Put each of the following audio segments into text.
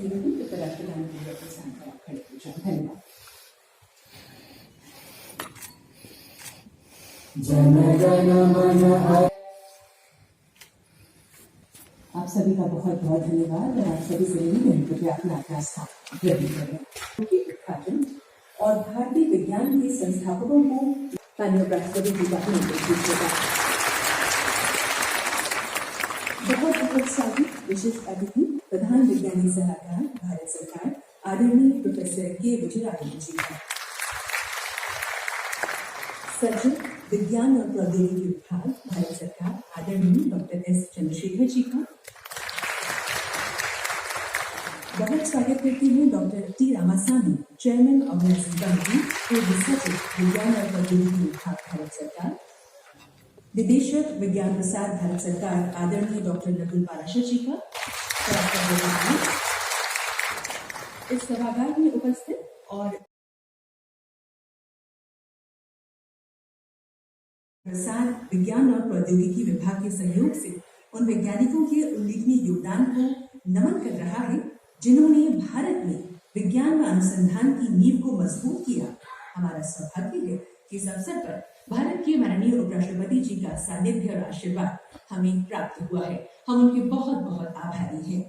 से निवेदन कृपया राष्ट्रगान के स्थान पर आप खड़े हो जाएं। धन्यवाद। जन गण मन। आप सभी का बहुत बहुत धन्यवाद और आप सभी से निवेदन कृपया अपना अपना स्थान ग्रहण करें। उनके उद्घाटन और भारतीय विज्ञान के संस्थापकों को माननीय राष्ट्रपति जी का बहुत बहुत स्वागत। विशिष्ट अतिथि प्रधान वैज्ञानिक सलाहकार भारत सरकार आदरणीय प्रोफेसर के विजयन जी का, सचिव विज्ञान और प्रौद्योगिकी विभाग भारत सरकार आदरणीय डॉक्टर एस चंद्रशेखर जी का, बहुत स्वागत करती हूँ doctor T Ramaswamy chairman organizing committee पूर्व सचिव विज्ञान और प्रौद्योगिकी विभाग भारत सरकार, निदेशक विज्ञान प्रसार भारत सरकार आदरणीय डॉक्टर नकुल पाराशर जी का, इस सभागार में उपस्थित और प्रसार विज्ञान और प्रौद्योगिकी विभाग के सहयोग से उन वैज्ञानिकों के उल्लेखनीय योगदान को नमन कर रहा है जिन्होंने भारत में विज्ञान व अनुसंधान की नींव को मजबूत किया। हमारा सौभाग्य है कि इस अवसर पर भारत के माननीय उपराष्ट्रपति जी का सानिध्य और आशीर्वाद हमें प्राप्त हुआ है। हम उनके बहुत बहुत आभारी हैं।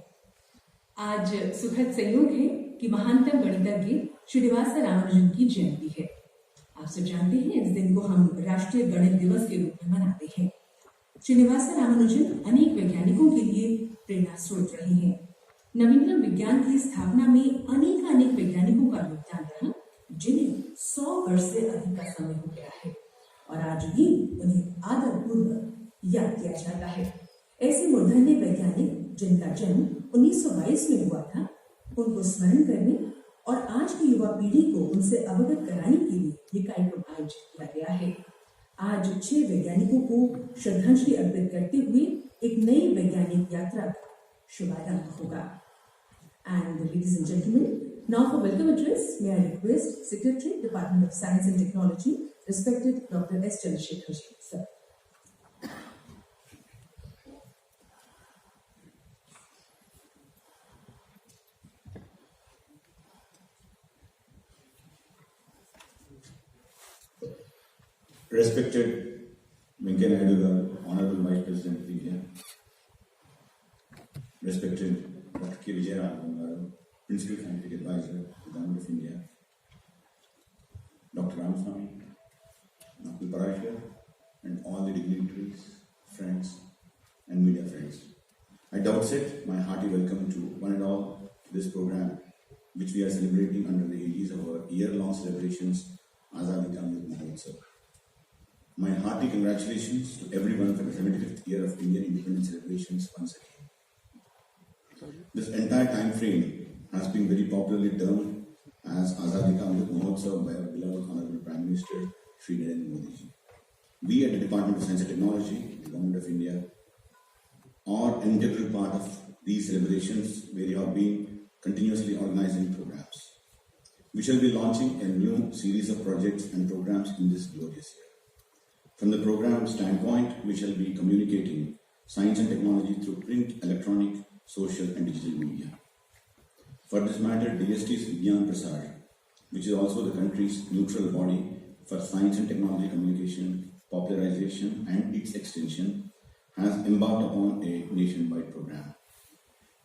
आज सुखद संयोग है कि महानतम गणितज्ञ श्रीनिवास रामानुजन की जयंती है। आप सब जानते हैं इस दिन को हम राष्ट्रीय गणित दिवस के रूप में मनाते हैं। श्रीनिवास रामानुजन अनेक वैज्ञानिकों के लिए प्रेरणा स्रोत रहे हैं। नवीनतम विज्ञान की स्थापना में अनेक वैज्ञानिकों का योगदान रहा जिन्हें 100 वर्ष से अधिक का समय हो गया है और आज भी उन्हें आदरपूर्वक याद किया जाता है। ऐसे मूर्धन्य वैज्ञानिक जिनका जन्म 1922 में हुआ था, उनको स्मरण करने और आज की युवा पीढ़ी को उनसे अवगत कराने के लिए ये कार्यक्रम आयोजित किया गया है। आज 6 वैज्ञानिकों को श्रद्धांजलि अर्पित करते हुए एक नई वैज्ञानिक यात्रा का शुभारंभ होगा। And ladies and gentlemen, now for welcome address, may I request Secretary, Department of Science and Technology, respected Dr. S. Chandrasekhar ji, sir. Respected Vigyan, Honorable Vice President Vigyan, respected Dr. K. Vigyan, Principal Scientific Advisor to the Government of India, Dr. Ramaswamy, Nakul Parashar, and all the dignitaries, friends, and media friends. At the outset, my hearty welcome to one and all to this program, which we are celebrating under the aegis of our year-long celebrations, Azadi Ka Amrit Mahotsav. My hearty congratulations to everyone for the 75th year of Indian independence celebrations once again. This entire time frame has been very popularly termed as Azadi Ka Amrit Mahotsav by our beloved Honorable Prime Minister, Shri Narendra Modi ji. We at the Department of Science and Technology, the Government of India, are an integral part of these celebrations where we have been continuously organizing programs. We shall be launching a new series of projects and programs in this glorious year. From the program standpoint, we shall be communicating science and technology through print, electronic, social and digital media. For this matter, DST's Vigyan Parsar, which is also the country's neutral body for science and technology communication, popularization and its extension, has embarked upon a nationwide program.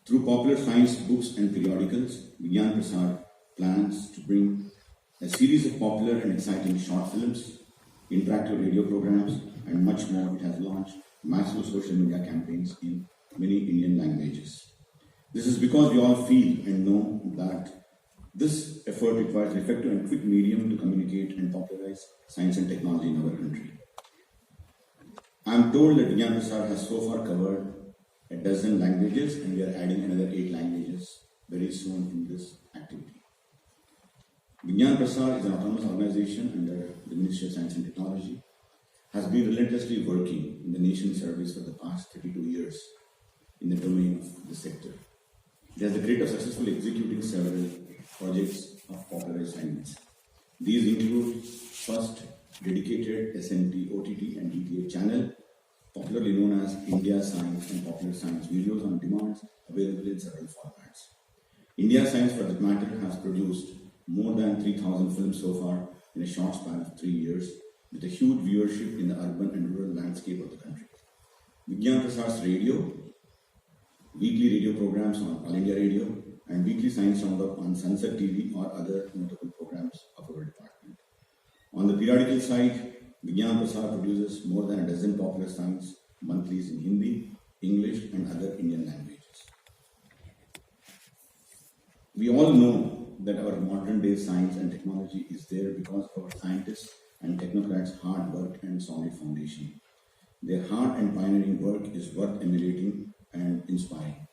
Through popular science books and periodicals, Vigyan Parsar plans to bring a series of popular and exciting short films, interactive radio programs, and much more. It has launched massive social media campaigns in many Indian languages. This is because we all feel and know that this effort requires an effective and quick medium to communicate and popularize science and technology in our country. I am told that Vigyan Parsar has so far covered a dozen languages and we are adding another 8 languages very soon in this activity. Vigyan Parsar is an autonomous organization under the Ministry of Science and Technology, has been relentlessly working in the nation's service for the past 32 years in the domain of the sector. It has the credit of successfully executing several projects of popular science. These include first dedicated SNT, OTT and DTH channel, popularly known as India Science and Popular Science videos on demand, available in several formats. India Science, for that matter, has produced more than 3,000 films so far in a short span of 3 years, with a huge viewership in the urban and rural landscape of the country. Vigyan Parsar's radio, weekly radio programs on All India Radio, and weekly science roundup on Sunset TV or other notable programs of our department. On the periodical side, Vigyan Parsar produces more than a dozen popular science monthlies in Hindi, English, and other Indian languages. We all know that our modern day science and technology is there because of our scientists and technocrats' hard work and solid foundation. Their hard and pioneering work is worth emulating and inspiring.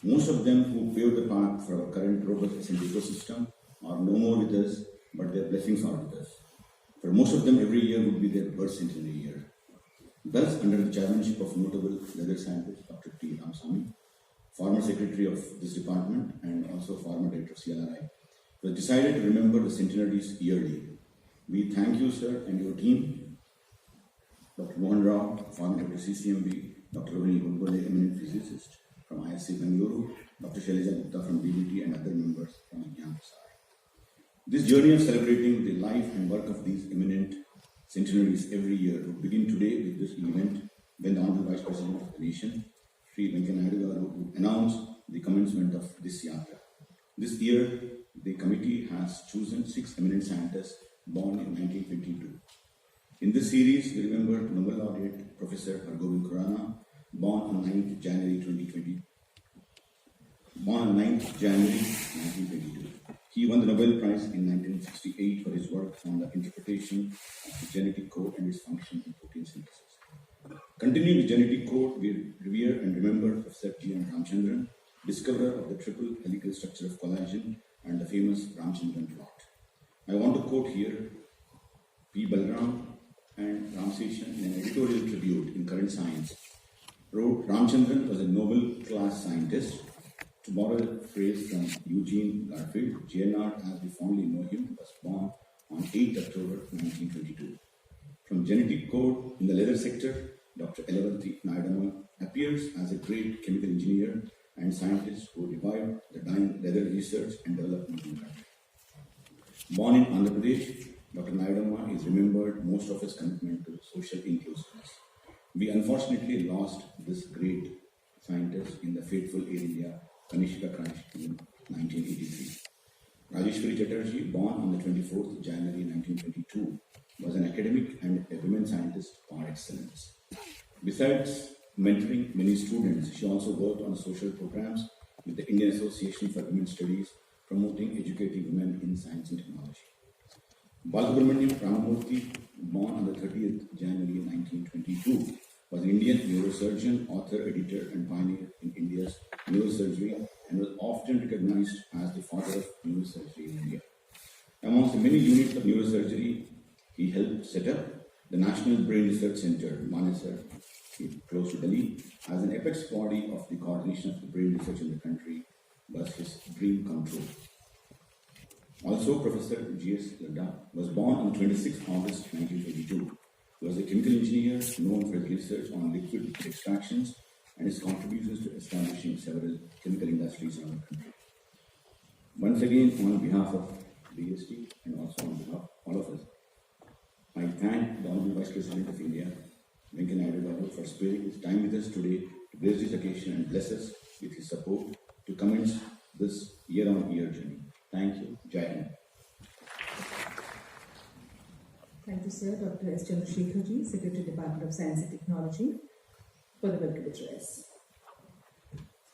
Most of them who paved the path for our current robust SNT ecosystem are no more with us, but their blessings are with us. For most of them, every year would be their birth centenary year. Thus, under the chairmanship of notable leather scientist Dr. T. Ramsamy, former secretary of this department and also former director of CLRI, it was decided to remember the centenaries yearly. We thank you, sir, and your team, Dr. Mohan Rao, former Director CCMB, Dr. Rohini Gulbole, eminent physicist from ISC Bengaluru, Dr. Shailaja Gupta from BBT, and other members from Vigyan Parsar. This journey of celebrating the life and work of these eminent centenaries every year would begin today with this event when the Honorable Vice President of the nation, Sri Vigyan would announce the commencement of this yatra. This year, the committee has chosen 6 eminent scientists born in 1922. In this series, we remember Nobel laureate Professor Hargobind Khurana, born on 9th January 2020. Born on 9th January 1922. He won the Nobel Prize in 1968 for his work on the interpretation of the genetic code and its function in protein synthesis. Continuing the genetic code, we revere and remember Professor T.N. Ramchandran, discoverer of the triple helical structure of collagen and the famous Ramchandran plot. I want to quote here P. Balram and Ramseshan in an editorial tribute in Current Science. Wrote, Ramchandran was a Nobel-class scientist. To borrow a phrase from Eugene Garfield, JNR, as we fondly know him, was born on 8 October 1922. From genetic code in the leather sector, Dr. Elavanthi Naidamma appears as a great chemical engineer and scientist who revived the dying leather research and development in the country. Born in Andhra Pradesh, Dr. Naidamma is remembered most of his commitment to social inclusiveness. We unfortunately lost this great scientist in the fateful Air India Kanishka crash in 1983. Rajeshwari Chatterjee, born on the 24th January 1922, was an academic and a women scientist par excellence. Besides mentoring many students, she also worked on social programs with the Indian Association for Women's Studies, promoting educating women in science and technology. Balasubramanian Ramamurthy, born on the 30th January 1922, was an Indian neurosurgeon, author, editor, and pioneer in India's neurosurgery and was often recognized as the father of neurosurgery in India. Amongst the many units of neurosurgery, he helped set up the National Brain Research Center, Manesar, close to Delhi, as an apex body of the coordination of the brain research in the country, was his dream come true. Also, Professor G.S. Ladda was born on 26 August 1922. He was a chemical engineer known for his research on liquid extractions and his contributions to establishing several chemical industries around the country. Once again, on behalf of BST and also on behalf of all of us, I thank the Honorable Vice President of India, Vigyan Parsar, for sparing his time with us today to grace this occasion and bless us with his support to commence this year-on-year journey. Thank you. Jai Hind. Thank you, sir. Dr. S. Chandrasekharji, Secretary, Department of Science and Technology, for the welcome address.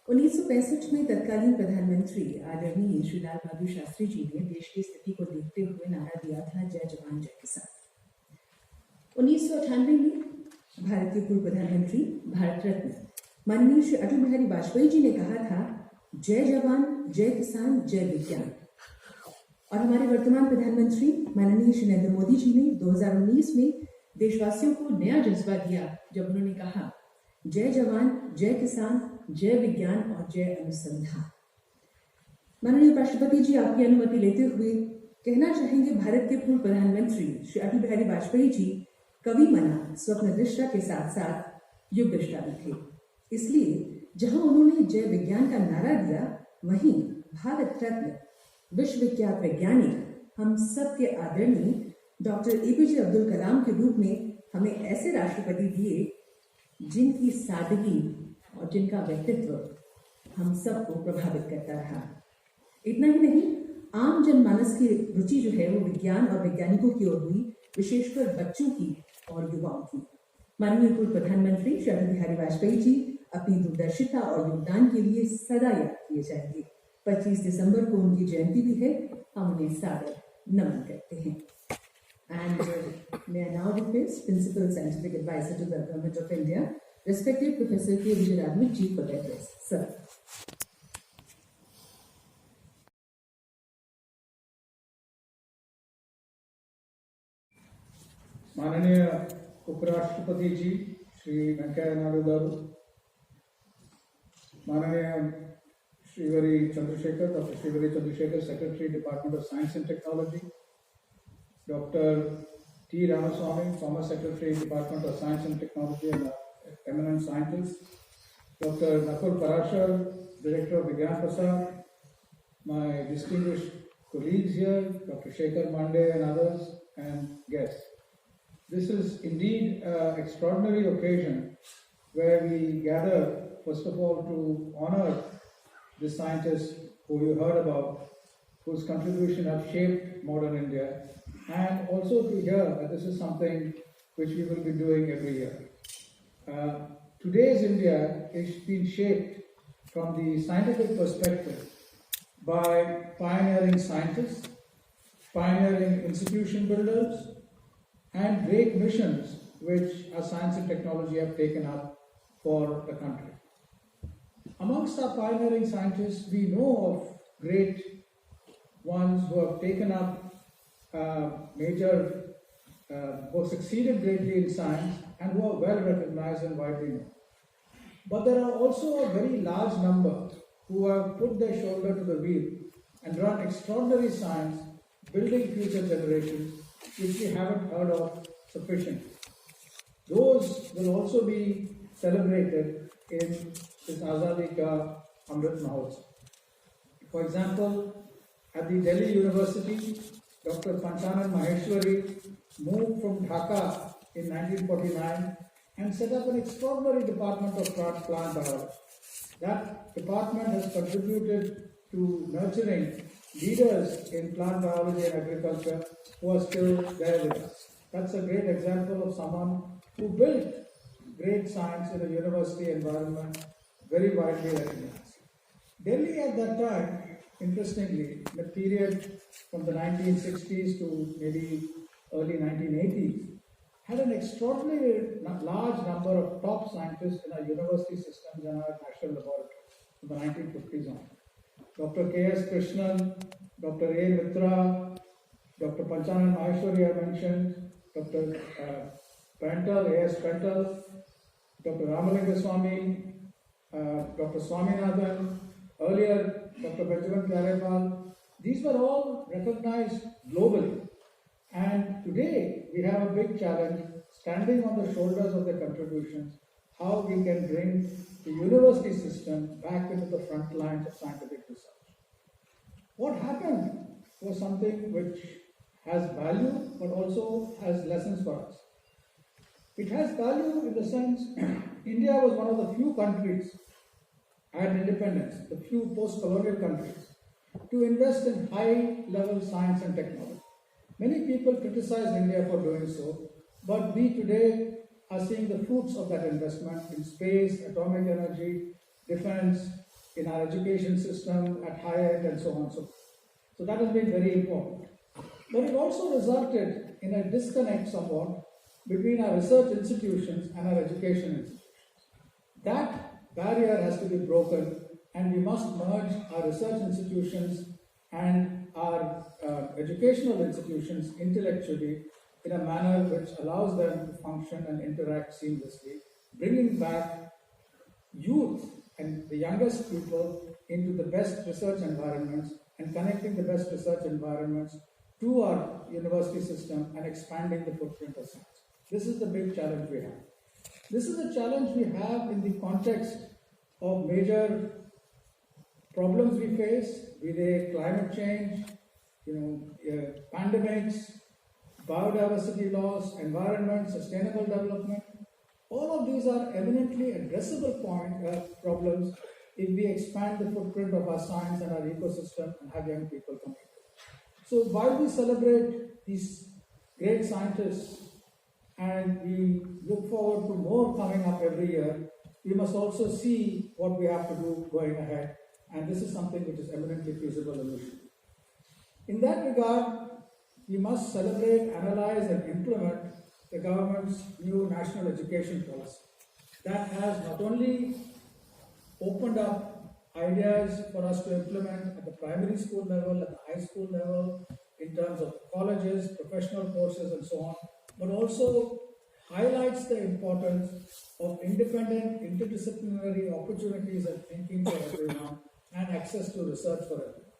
1965 में तत्कालीन प्रधानमंत्री आदरणीय श्री लाल बहादुर शास्त्री जी ने देश की स्थिति को देखते हुए नारा दिया था, जय जवान जय किसान। 1998 में भारत के पूर्व प्रधानमंत्री, भारत रत्न माननीय श्री अटल बिहारी वाजपेयी जी ने कहा था, जय जवान जय किसान जय विज्ञान। और हमारे वर्तमान प्रधानमंत्री माननीय श्री नरेंद्र मोदी जी ने 2019 में देशवासियों को नया जज्बा दिया जब उन्होंने कहा, जय जवान जय किसान जय विज्ञान और जय अनुसंधान। माननीय राष्ट्रपति जी, आपकी अनुमति लेते हुए कहना चाहेंगे, भारत के पूर्व प्रधानमंत्री श्री अटल बिहारी वाजपेयी जी कवि मना स्वप्न दृष्टा के साथ साथ युग दृष्टा भी थे। इसलिए जहां उन्होंने जय विज्ञान का नारा दिया, वहीं भारत रत्न विश्वविख्यात वैज्ञानिक हम सबके आदरणीय डॉक्टर एपीजे अब्दुल कलाम के रूप में हमें ऐसे राष्ट्रपति दिए जिनकी सादगी और जिनका व्यक्तित्व हम सबको प्रभावित करता रहा। इतना ही नहीं, आम जनमानस की रुचि जो है वो विज्ञान और वैज्ञानिकों की ओर हुई, विशेषकर बच्चों की और युवाओं की। माननीय पूर्व प्रधानमंत्री श्री अटल बिहारी वाजपेयी जी अपनी दूरदर्शिता और योगदान के लिए सदा याद किए जाएंगे। 25 दिसंबर को उनकी जयंती भी है, हम उन्हें सादर नमन करते हैं। And may I now request Principal Scientific Advisor to the Government of India, respected Professor K. Vigyan ji for their address. Sir. माननीय उपराष्ट्रपति जी श्री वेंकैया नायडू गारू, माननीय Srivari Chandrasekhar, doctor Srivari Chandrasekhar, secretary department of science and technology, doctor T Ramaswamy, former secretary department of science and technology and eminent scientist, Dr. Parsar, Director of Vigyan Parsar, my distinguished colleagues here, Dr. Shekhar Mande and others, and guests. This is indeed an extraordinary occasion where we gather, first of all, to honor the scientists who you heard about, whose contribution have shaped modern India, and also to hear that this is something which we will be doing every year. Today's India is being shaped from the scientific perspective by pioneering scientists, pioneering institution builders, and great missions which our science and technology have taken up for the country. Amongst our pioneering scientists, we know of great ones who have taken up who succeeded greatly in science and who are well recognized and widely known. But there are also a very large number who have put their shoulder to the wheel and run extraordinary science, building future generations, which we haven't heard of sufficiently. Those will also be celebrated in this Azadi Ka Amrit Mahotsav. For example, at the Delhi University, Dr. Panchanan Maheshwari moved from Dhaka in 1949 and set up an extraordinary department of plant biology. That department has contributed to nurturing leaders in plant biology and agriculture who are still there with us. That's a great example of someone who built great science in a university environment, very widely recognized. Delhi at that time, interestingly, in the period from the 1960s to maybe early 1980s, had an extraordinarily large number of top scientists in our university systems and our national laboratories from the 1950s on. Dr. K.S. Krishnan, Dr. A. Mitra, Dr. Panchanan Maheshwari I mentioned, Dr. Pental, A.S. Pental, Dr. Ramalinga Swami, Dr. Swaminathan, earlier Dr. Benjamin Pyarepal. These were all recognized globally. And today we have a big challenge, standing on the shoulders of their contributions, how we can bring the university system back into the front lines of scientific research. What happened was something which has value but also has lessons for us. It has value in the sense India was one of the few countries at independence, the few post-colonial countries, to invest in high-level science and technology. Many people criticize India for doing so, but we today are seeing the fruits of that investment in space, atomic energy, defense, in our education system at higher end and so on and so forth. So that has been very important. But it also resulted in a disconnect somewhat between our research institutions and our education institutions. That barrier has to be broken, and we must merge our research institutions and our educational institutions intellectually in a manner which allows them to function and interact seamlessly, bringing back youth and the youngest people into the best research environments and connecting the best research environments to our university system and expanding the footprint of science. This is the big challenge we have. This is a challenge we have in the context of major problems we face, be they climate change, pandemics, biodiversity loss, environment, sustainable development, all of these are eminently addressable problems if we expand the footprint of our science and our ecosystem and have young people come in. So while we celebrate these great scientists and we look forward to more coming up every year, we must also see what we have to do going ahead. And this is something which is eminently feasible and we should do. In that regard, we must celebrate, analyze, and implement the government's new national education policy. That has not only opened up ideas for us to implement at the primary school level, at the high school level, in terms of colleges, professional courses, and so on, but also highlights the importance of independent, interdisciplinary opportunities and thinking for everyone and access to research for everyone.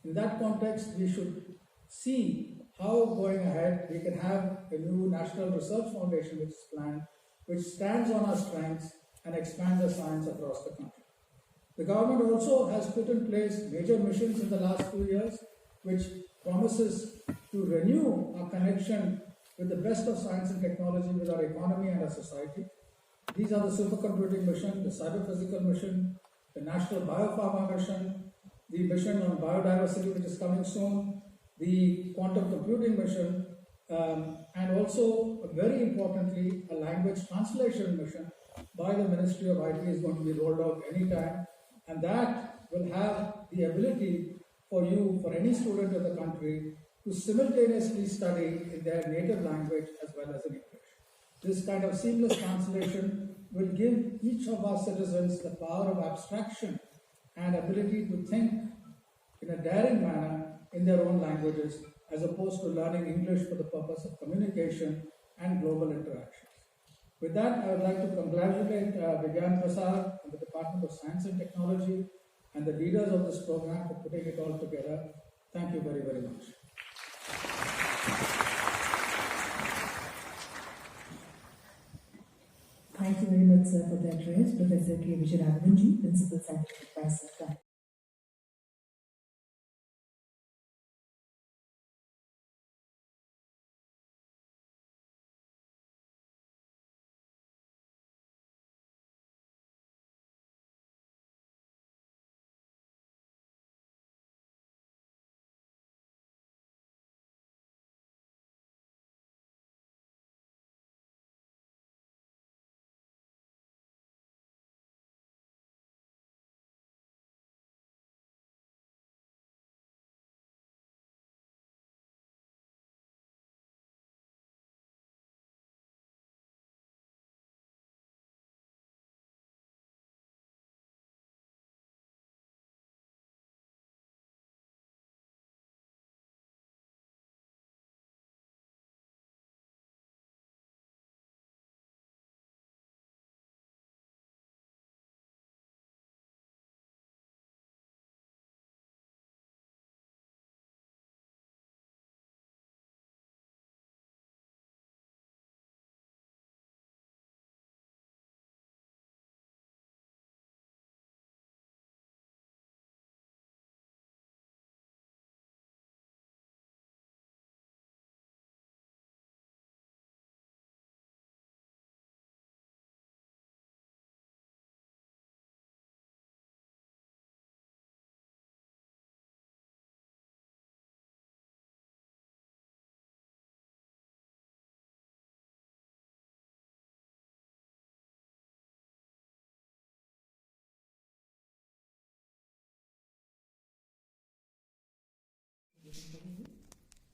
In that context, we should see how going ahead we can have a new National Research Foundation which is planned, which stands on our strengths and expands our science across the country. The government also has put in place major missions in the last few years, which promises to renew our connection with the best of science and technology with our economy and our society. These are the supercomputing mission, the cyber-physical mission, the national biopharma mission, the mission on biodiversity which is coming soon, the quantum computing mission, and also, very importantly, a language translation mission by the Ministry of IT is going to be rolled out anytime, and that will have the ability for you, for any student in the country, to simultaneously study in their native language as well as in English. This kind of seamless translation will give each of our citizens the power of abstraction and ability to think in a daring manner in their own languages, as opposed to learning English for the purpose of communication and global interactions. With that, I would like to congratulate Vigyan Parsar and the Department of Science and Technology and the leaders of this program for putting it all together. Thank you very, very much. Thank you very much, sir, for the address. Professor K. Vijayaraghavan, Principal Scientific Parsar.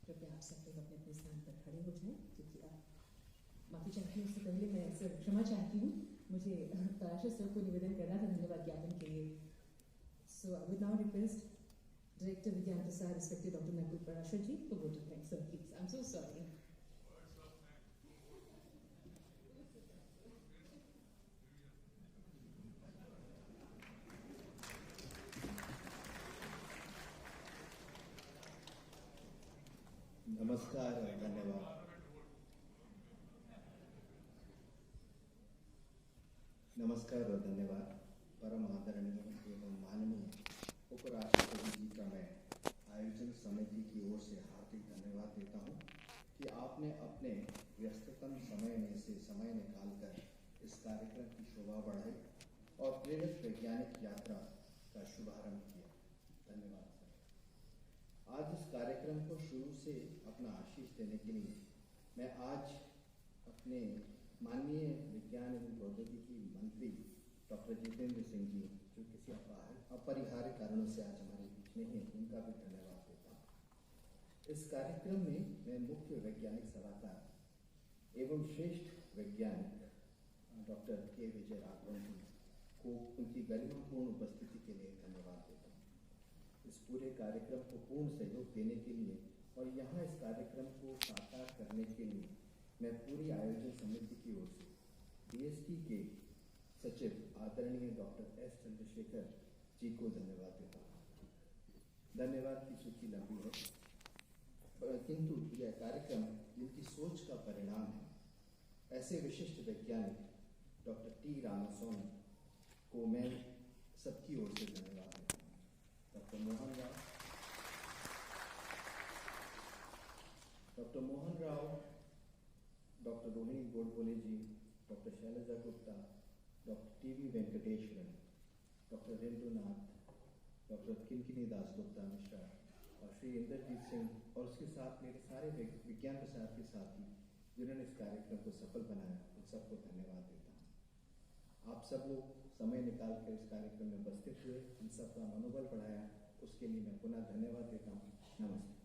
कृपया आप सब लोग अपने अपने स्थान पर खड़े हो जाएं, क्योंकि आप माफ़ी चाहती हूँ। उससे पहले मैं सर क्षमा चाहती हूँ, मुझे पार्षद सर को निवेदन करना था धन्यवाद ज्ञापन के लिए। So I would now request director Vigyan Prasar respected doctor Nakul पार्षद जी for vote of thanks. Sir, please. I'm so sorry. नमस्कार और धन्यवाद। नमस्कार और धन्यवाद। परम आदरणीय एवं माननीय उपराष्ट्रपति जी का मैं आयोजन समिति की ओर से हार्दिक धन्यवाद देता हूं कि आपने अपने व्यस्ततम समय में से समय निकालकर इस कार्यक्रम की शोभा बढ़ाई और प्रेरक वैज्ञानिक यात्रा का शुभारंभ किया। धन्यवाद सर। आज इस कार्यक्रम को शुरू से अपना आशीष देने के लिए मैं आज अपने माननीय विज्ञान एवं प्रौद्योगिकी मंत्री डॉक्टर जितेंद्र सिंह जी, जो किसी अपरिहार्य कारणों से आज हमारे बीच में हैं, उनका भी धन्यवाद देता हूँ। इस कार्यक्रम में मैं मुख्य वैज्ञानिक सलाहकार एवं श्रेष्ठ वैज्ञानिक डॉक्टर के विजय राघवन जी को उनकी गरिमापूर्ण उपस्थिति के लिए धन्यवाद देता हूँ। इस पूरे कार्यक्रम को पूर्ण सहयोग देने के लिए और यहाँ इस कार्यक्रम को साकार करने के लिए मैं पूरी आयोजन समिति की ओर से DST के सचिव आदरणीय डॉक्टर S चंद्रशेखर जी को धन्यवाद देता हूँ। धन्यवाद की सूची लंबी है, किंतु यह कार्यक्रम जिनकी सोच का परिणाम है, ऐसे विशिष्ट वैज्ञानिक डॉक्टर T रामास्वामी को मैं सबकी ओर से धन्यवाद देता हूँ। Doctor Mohan Rao, doctor Rohini Godbole ji, doctor Shailaja Gupta, doctor TV Venkateswaran, doctor Rendranath, doctor Kinkini Das Gupta Mishra और श्री इंद्रजीत सिंह और उसके साथ मेरे सारे विज्ञान प्रसार के साथी जिन्होंने इस कार्यक्रम को सफल बनाया, उन सबको धन्यवाद देता हूँ। आप सब लोग समय निकाल कर इस कार्यक्रम में उपस्थित हुए, हम सबका मनोबल बढ़ाया, उसके लिए मैं पुनः धन्यवाद देता हूँ। नमस्ते।